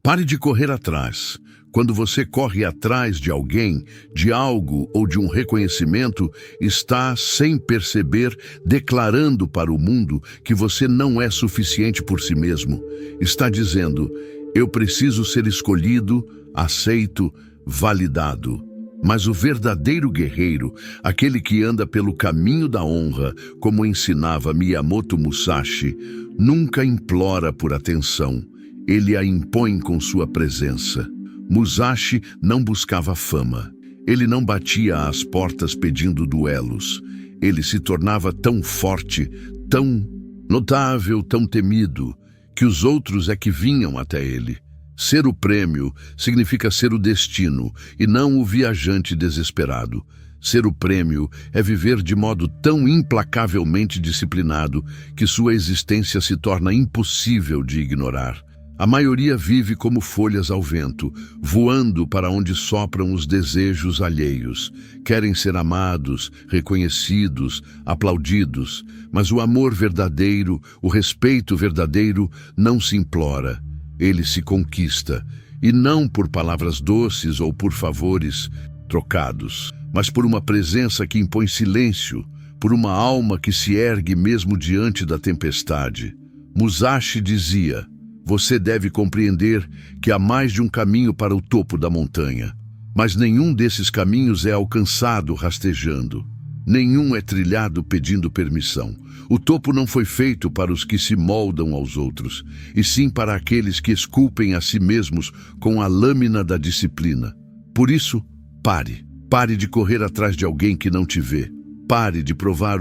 Pare de correr atrás. Quando você corre atrás de alguém, de algo ou de um reconhecimento, está, sem perceber, declarando para o mundo que você não é suficiente por si mesmo. Está dizendo: eu preciso ser escolhido, aceito, validado. Mas o verdadeiro guerreiro, aquele que anda pelo caminho da honra, como ensinava Miyamoto Musashi, nunca implora por atenção. Ele a impõe com sua presença. Musashi não buscava fama. Ele não batia às portas pedindo duelos. Ele se tornava tão forte, tão notável, tão temido, que os outros é que vinham até ele. Ser o prêmio significa ser o destino e não o viajante desesperado. Ser o prêmio é viver de modo tão implacavelmente disciplinado que sua existência se torna impossível de ignorar. A maioria vive como folhas ao vento, voando para onde sopram os desejos alheios. Querem ser amados, reconhecidos, aplaudidos, mas o amor verdadeiro, o respeito verdadeiro não se implora. Ele se conquista, e não por palavras doces ou por favores trocados, mas por uma presença que impõe silêncio, por uma alma que se ergue mesmo diante da tempestade. Musashi dizia: você deve compreender que há mais de um caminho para o topo da montanha, mas nenhum desses caminhos é alcançado rastejando. Nenhum é trilhado pedindo permissão. O topo não foi feito para os que se moldam aos outros, e sim para aqueles que esculpem a si mesmos com a lâmina da disciplina. Por isso, pare. Pare de correr atrás de alguém que não te vê. Pare de provar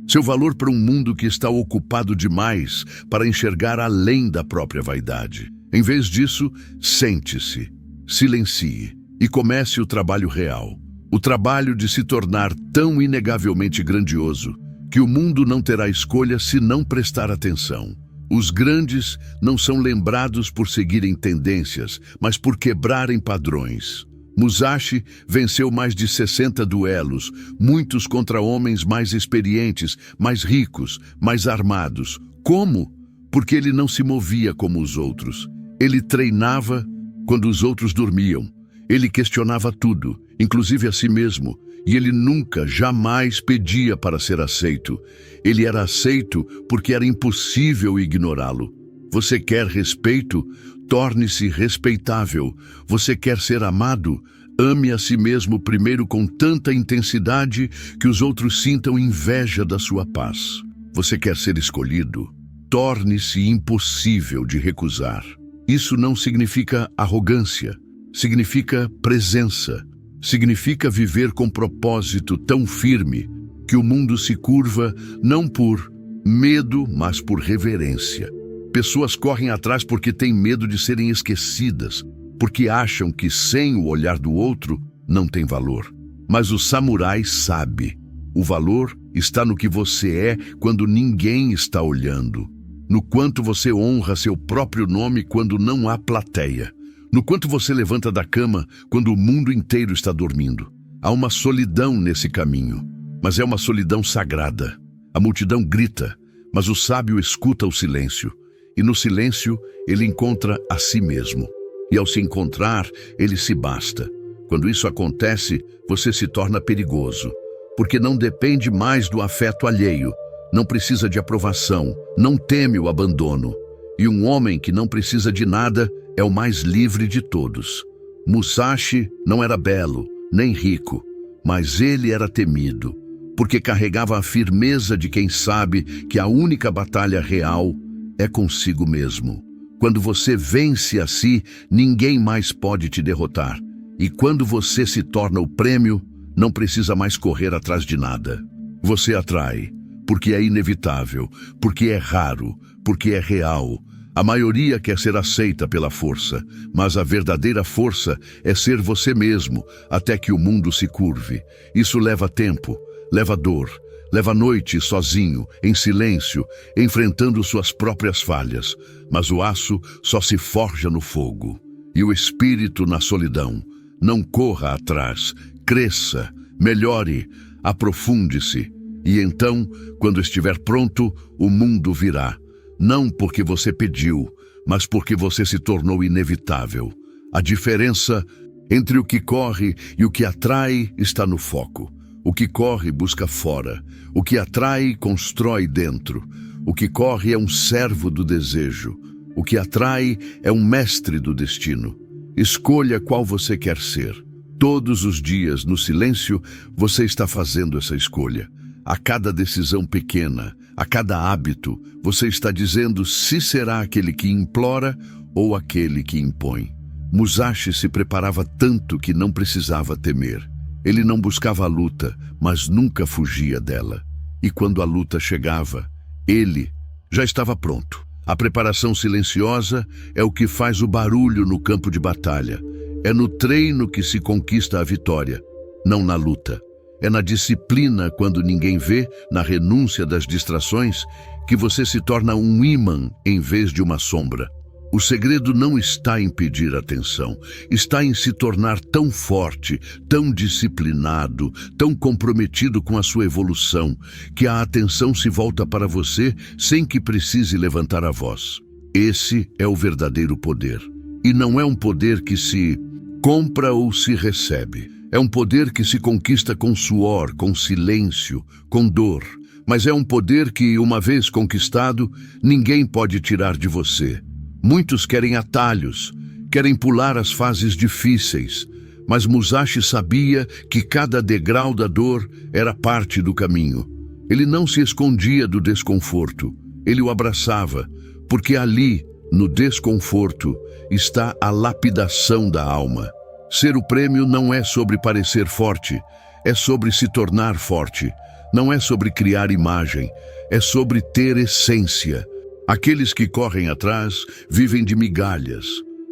seu valor para um mundo que está ocupado demais para enxergar além da própria vaidade. Em vez disso, sente-se, silencie e comece o trabalho real. O trabalho de se tornar tão inegavelmente grandioso que o mundo não terá escolha se não prestar atenção. Os grandes não são lembrados por seguirem tendências, mas por quebrarem padrões. Musashi venceu mais de 60 duelos, muitos contra homens mais experientes, mais ricos, mais armados. Como? Porque ele não se movia como os outros. Ele treinava quando os outros dormiam. Ele questionava tudo, inclusive a si mesmo, e ele nunca, jamais pedia para ser aceito. Ele era aceito porque era impossível ignorá-lo. Você quer respeito? Torne-se respeitável. Você quer ser amado? Ame a si mesmo primeiro com tanta intensidade que os outros sintam inveja da sua paz. Você quer ser escolhido? Torne-se impossível de recusar. Isso não significa arrogância. Significa presença. Significa viver com propósito tão firme que o mundo se curva não por medo, mas por reverência. Pessoas correm atrás porque têm medo de serem esquecidas, porque acham que sem o olhar do outro não tem valor. Mas o samurai sabe. O valor está no que você é quando ninguém está olhando. No quanto você honra seu próprio nome quando não há plateia. No quanto você levanta da cama quando o mundo inteiro está dormindo. Há uma solidão nesse caminho, mas é uma solidão sagrada. A multidão grita, mas o sábio escuta o silêncio. E no silêncio, ele encontra a si mesmo. E ao se encontrar, ele se basta. Quando isso acontece, você se torna perigoso, porque não depende mais do afeto alheio, não precisa de aprovação, não teme o abandono. E um homem que não precisa de nada é o mais livre de todos. Musashi não era belo, nem rico, mas ele era temido, porque carregava a firmeza de quem sabe que a única batalha real é consigo mesmo. Quando você vence a si, ninguém mais pode te derrotar. E quando você se torna o prêmio, não precisa mais correr atrás de nada. Você atrai, porque é inevitável, porque é raro, porque é real. A maioria quer ser aceita pela força, mas a verdadeira força é ser você mesmo, até que o mundo se curve. Isso leva tempo, leva dor, leva noite sozinho, em silêncio, enfrentando suas próprias falhas. Mas o aço só se forja no fogo. E o espírito na solidão. Não corra atrás, cresça, melhore, aprofunde-se. E então, quando estiver pronto, o mundo virá. Não porque você pediu, mas porque você se tornou inevitável. A diferença entre o que corre e o que atrai está no foco. O que corre busca fora, o que atrai constrói dentro. O que corre é um servo do desejo, o que atrai é um mestre do destino. Escolha qual você quer ser. Todos os dias, no silêncio, você está fazendo essa escolha. A cada decisão pequena, a cada hábito, você está dizendo se será aquele que implora ou aquele que impõe. Musashi se preparava tanto que não precisava temer. Ele não buscava a luta, mas nunca fugia dela. E quando a luta chegava, ele já estava pronto. A preparação silenciosa é o que faz o barulho no campo de batalha. É no treino que se conquista a vitória, não na luta. É na disciplina, quando ninguém vê, na renúncia das distrações, que você se torna um ímã em vez de uma sombra. O segredo não está em pedir atenção, está em se tornar tão forte, tão disciplinado, tão comprometido com a sua evolução, que a atenção se volta para você sem que precise levantar a voz. Esse é o verdadeiro poder. E não é um poder que se compra ou se recebe. É um poder que se conquista com suor, com silêncio, com dor. Mas é um poder que, uma vez conquistado, ninguém pode tirar de você. Muitos querem atalhos, querem pular as fases difíceis, mas Musashi sabia que cada degrau da dor era parte do caminho. Ele não se escondia do desconforto, ele o abraçava, porque ali, no desconforto, está a lapidação da alma. Ser o prêmio não é sobre parecer forte, é sobre se tornar forte. Não é sobre criar imagem, é sobre ter essência. Aqueles que correm atrás vivem de migalhas,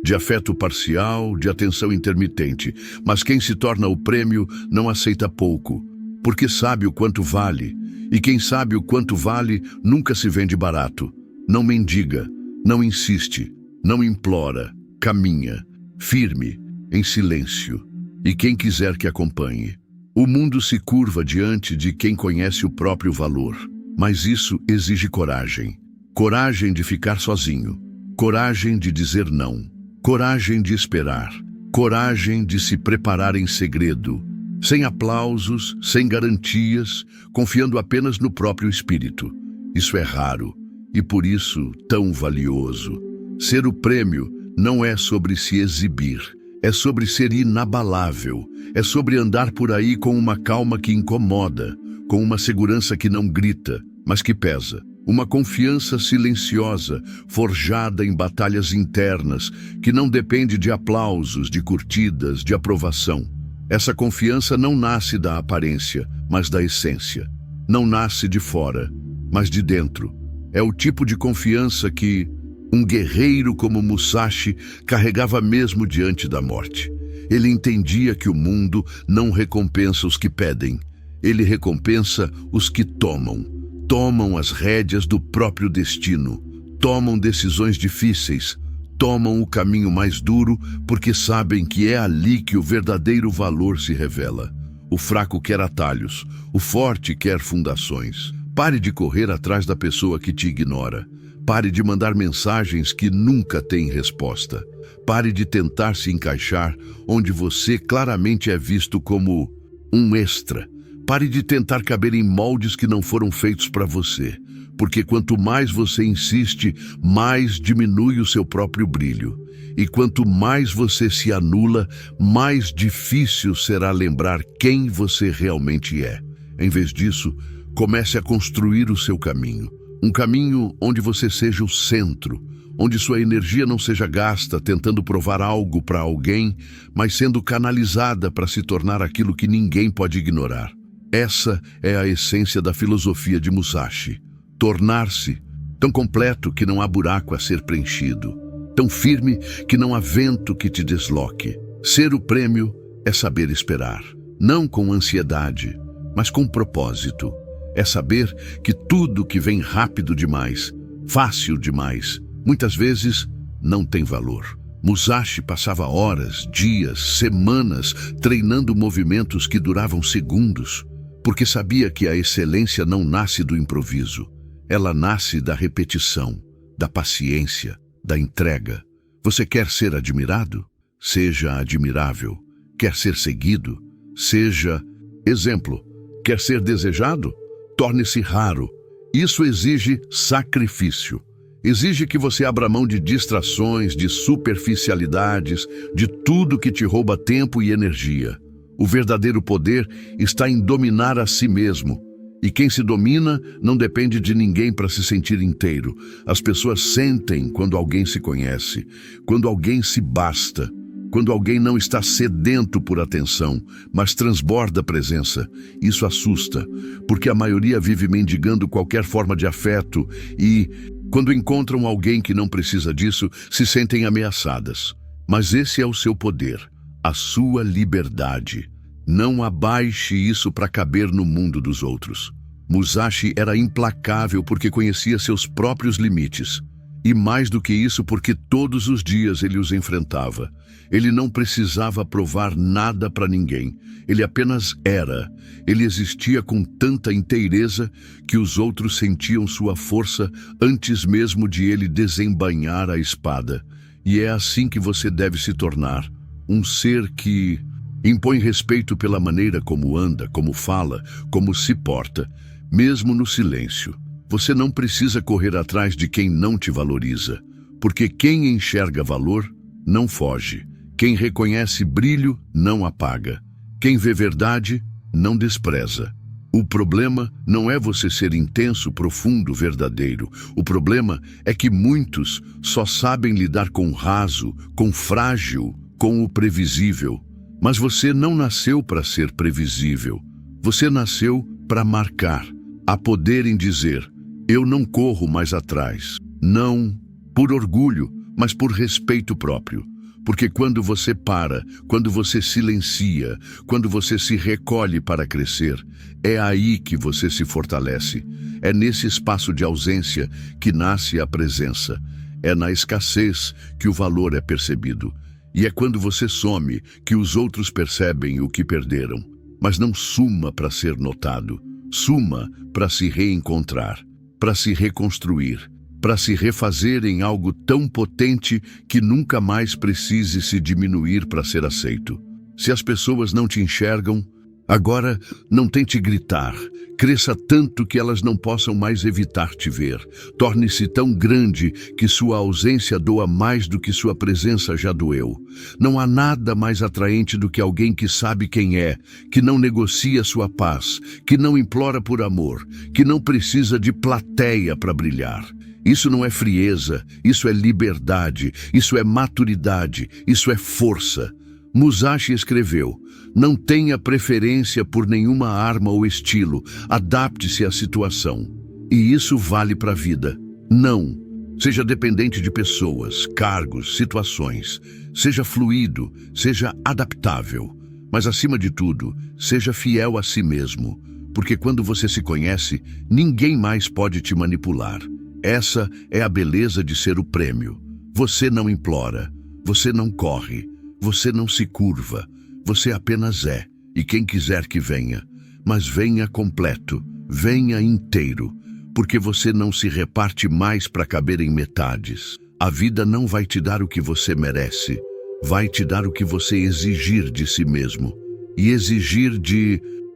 de afeto parcial, de atenção intermitente. Mas quem se torna o prêmio não aceita pouco, porque sabe o quanto vale. E quem sabe o quanto vale nunca se vende barato. Não mendiga, não insiste, não implora, caminha, firme, em silêncio. E quem quiser que acompanhe. O mundo se curva diante de quem conhece o próprio valor. Mas isso exige coragem. Coragem de ficar sozinho, coragem de dizer não, coragem de esperar, coragem de se preparar em segredo, sem aplausos, sem garantias, confiando apenas no próprio espírito. Isso é raro e por isso tão valioso. Ser o prêmio não é sobre se exibir, é sobre ser inabalável, é sobre andar por aí com uma calma que incomoda, com uma segurança que não grita, mas que pesa. Uma confiança silenciosa, forjada em batalhas internas, que não depende de aplausos, de curtidas, de aprovação. Essa confiança não nasce da aparência, mas da essência. Não nasce de fora, mas de dentro. É o tipo de confiança que um guerreiro como Musashi carregava mesmo diante da morte. Ele entendia que o mundo não recompensa os que pedem. Ele recompensa os que tomam as rédeas do próprio destino, tomam decisões difíceis, tomam o caminho mais duro porque sabem que é ali que o verdadeiro valor se revela. O fraco quer atalhos, o forte quer fundações. Pare de correr atrás da pessoa que te ignora. Pare de mandar mensagens que nunca têm resposta. Pare de tentar se encaixar onde você claramente é visto como um extra. Pare de tentar caber em moldes que não foram feitos para você, porque quanto mais você insiste, mais diminui o seu próprio brilho. E quanto mais você se anula, mais difícil será lembrar quem você realmente é. Em vez disso, comece a construir o seu caminho. Um caminho onde você seja o centro, onde sua energia não seja gasta tentando provar algo para alguém, mas sendo canalizada para se tornar aquilo que ninguém pode ignorar. Essa é a essência da filosofia de Musashi. Tornar-se tão completo que não há buraco a ser preenchido, tão firme que não há vento que te desloque. Ser o prêmio é saber esperar, não com ansiedade, mas com propósito. É saber que tudo que vem rápido demais, fácil demais, muitas vezes não tem valor. Musashi passava horas, dias, semanas treinando movimentos que duravam segundos, porque sabia que a excelência não nasce do improviso. Ela nasce da repetição, da paciência, da entrega. Você quer ser admirado? Seja admirável. Quer ser seguido? Seja exemplo. Quer ser desejado? Torne-se raro. Isso exige sacrifício. Exige que você abra mão de distrações, de superficialidades, de tudo que te rouba tempo e energia. O verdadeiro poder está em dominar a si mesmo. E quem se domina não depende de ninguém para se sentir inteiro. As pessoas sentem quando alguém se conhece, quando alguém se basta, quando alguém não está sedento por atenção, mas transborda presença. Isso assusta, porque a maioria vive mendigando qualquer forma de afeto e, quando encontram alguém que não precisa disso, se sentem ameaçadas. Mas esse é o seu poder, a sua liberdade. Não abaixe isso para caber no mundo dos outros. Musashi era implacável porque conhecia seus próprios limites. E mais do que isso, porque todos os dias ele os enfrentava. Ele não precisava provar nada para ninguém. Ele apenas era. Ele existia com tanta inteireza que os outros sentiam sua força antes mesmo de ele desembainhar a espada. E é assim que você deve se tornar. Um ser que impõe respeito pela maneira como anda, como fala, como se porta, mesmo no silêncio. Você não precisa correr atrás de quem não te valoriza, porque quem enxerga valor não foge. Quem reconhece brilho não apaga. Quem vê verdade não despreza. O problema não é você ser intenso, profundo, verdadeiro. O problema é que muitos só sabem lidar com o raso, com o frágil, com o previsível. Mas você não nasceu para ser previsível. Você nasceu para marcar. Há poder em dizer: eu não corro mais atrás. Não por orgulho, mas por respeito próprio. Porque quando você para, quando você silencia, quando você se recolhe para crescer, é aí que você se fortalece. É nesse espaço de ausência que nasce a presença. É na escassez que o valor é percebido. E é quando você some que os outros percebem o que perderam. Mas não suma para ser notado. Suma para se reencontrar, para se reconstruir, para se refazer em algo tão potente que nunca mais precise se diminuir para ser aceito. Se as pessoas não te enxergam, agora não tente gritar. Cresça tanto que elas não possam mais evitar te ver. Torne-se tão grande que sua ausência doa mais do que sua presença já doeu. Não há nada mais atraente do que alguém que sabe quem é, que não negocia sua paz, que não implora por amor, que não precisa de plateia para brilhar. Isso não é frieza, isso é liberdade, isso é maturidade, isso é força. Musashi escreveu: não tenha preferência por nenhuma arma ou estilo, adapte-se à situação. E isso vale para a vida. Não seja dependente de pessoas, cargos, situações. Seja fluido, seja adaptável. Mas acima de tudo, seja fiel a si mesmo. Porque quando você se conhece, ninguém mais pode te manipular. Essa é a beleza de ser o prêmio. Você não implora, você não corre, você não se curva, você apenas é, e quem quiser que venha. Mas venha completo, venha inteiro, porque você não se reparte mais para caber em metades. A vida não vai te dar o que você merece, vai te dar o que você exigir de si mesmo. E exigir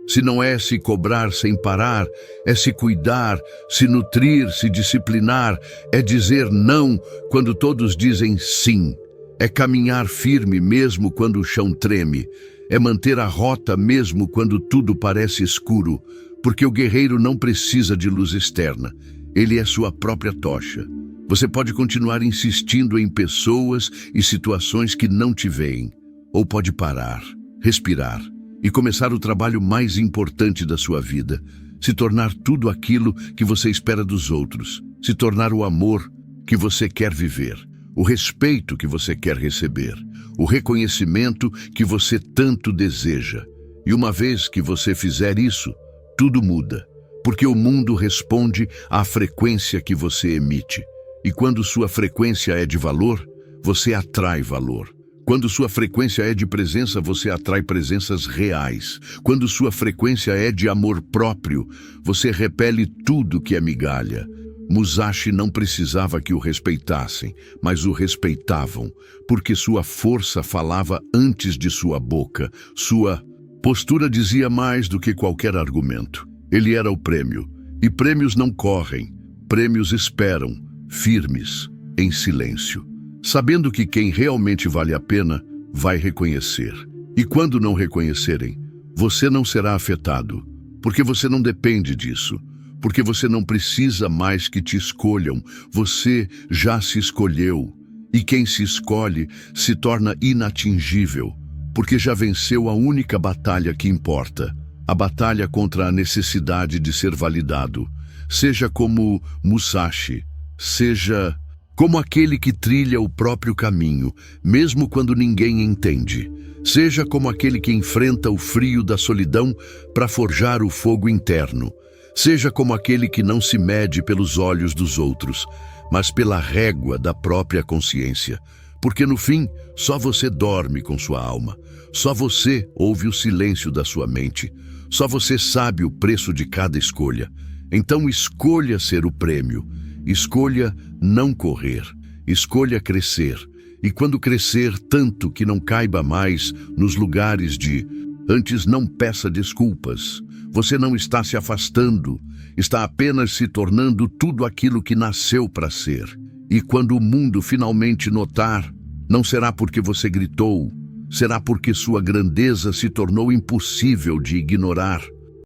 se não é se cobrar sem parar, é se cuidar, se nutrir, se disciplinar, é dizer não quando todos dizem sim. É caminhar firme mesmo quando o chão treme. É manter a rota mesmo quando tudo parece escuro, porque o guerreiro não precisa de luz externa. Ele é sua própria tocha. Você pode continuar insistindo em pessoas e situações que não te veem. Ou pode parar, respirar e começar o trabalho mais importante da sua vida. Se tornar tudo aquilo que você espera dos outros. Se tornar o amor que você quer viver. O respeito que você quer receber, o reconhecimento que você tanto deseja. E uma vez que você fizer isso, tudo muda, porque o mundo responde à frequência que você emite. E quando sua frequência é de valor, você atrai valor. Quando sua frequência é de presença, você atrai presenças reais. Quando sua frequência é de amor próprio, você repele tudo que é migalha. Musashi não precisava que o respeitassem, mas o respeitavam, porque sua força falava antes de sua boca, sua postura dizia mais do que qualquer argumento. Ele era o prêmio, e prêmios não correm, prêmios esperam, firmes, em silêncio, sabendo que quem realmente vale a pena vai reconhecer. E quando não reconhecerem, você não será afetado, porque você não depende disso. Porque você não precisa mais que te escolham, você já se escolheu. E quem se escolhe se torna inatingível, porque já venceu a única batalha que importa, a batalha contra a necessidade de ser validado. Seja como Musashi, seja como aquele que trilha o próprio caminho, mesmo quando ninguém entende. Seja como aquele que enfrenta o frio da solidão para forjar o fogo interno. Seja como aquele que não se mede pelos olhos dos outros, mas pela régua da própria consciência. Porque no fim, só você dorme com sua alma. Só você ouve o silêncio da sua mente. Só você sabe o preço de cada escolha. Então escolha ser o prêmio. Escolha não correr. Escolha crescer. E quando crescer tanto que não caiba mais nos lugares de antes, não peça desculpas. Você não está se afastando, está apenas se tornando tudo aquilo que nasceu para ser. E quando o mundo finalmente notar, não será porque você gritou, será porque sua grandeza se tornou impossível de ignorar.